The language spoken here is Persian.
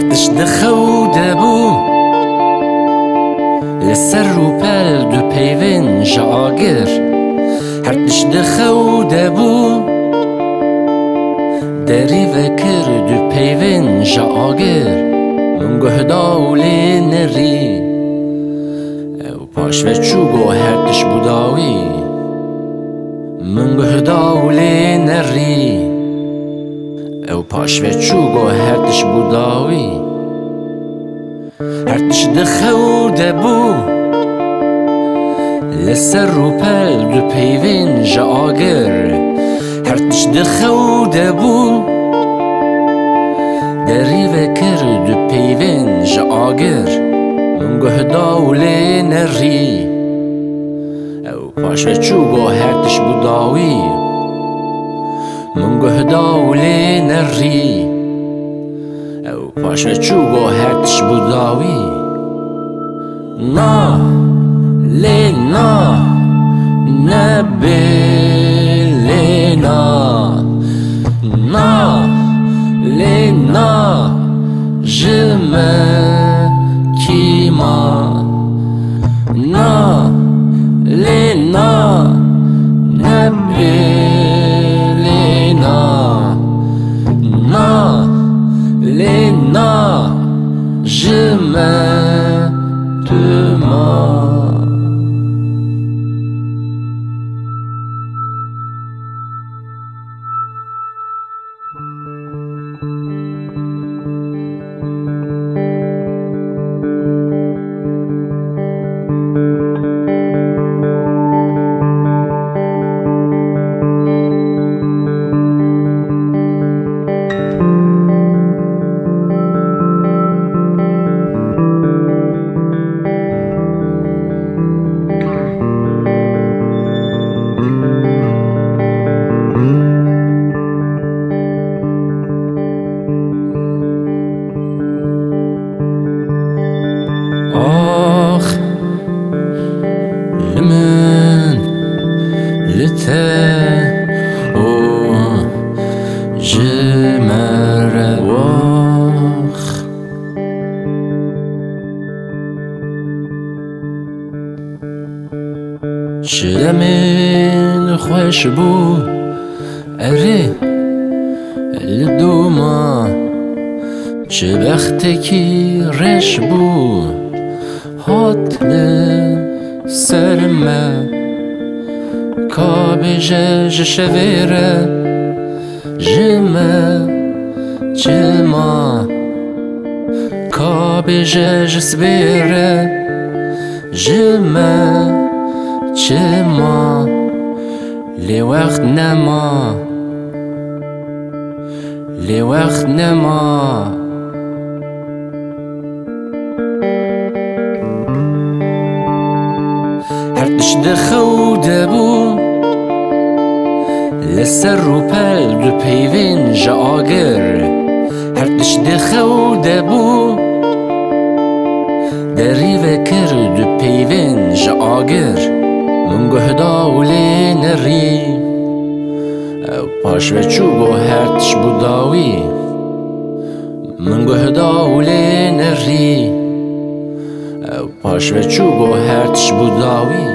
هرتش دخوده بو لسر و پل دو پیوین جاگر هرتش دخوده بو دری وکر دو پیوین جاگر من گهدا و لی نری او پاش و چوبو هرتش بوداوی من گهدا و لی نری او پاش و چوبو هرتش بوداوی هرتش دخوده بو لسر و پل دو پیوین جاگر هرتش دخوده بو دری وکر دو پیوین جاگر من گهدا و لی نری او پاش و چوبو هرتش بوداوی من گهدا و لی نری او پاش و چوبو هرتش بوداوی نا لی نا نبی لی نا نا لی نا جمه کیما نا لی نا نبی Léna, je m'aime demain. شلمين خوش بو اره لدوما چه بختکی رش بو هات سرمه کابه جشویره جمه جما کابه جسبیره جمه چما لی وقت نما لی وقت نما هرتش دخوده بو لسر و پل دو پیوین جاگر هرتش دخوده بو دری وکر دو پیوین جاگر من گهدا و لی نری او پاش و چوبو هرتش بوداوی من گهدا و لی نری او پاش و چوبو هرتش بوداوی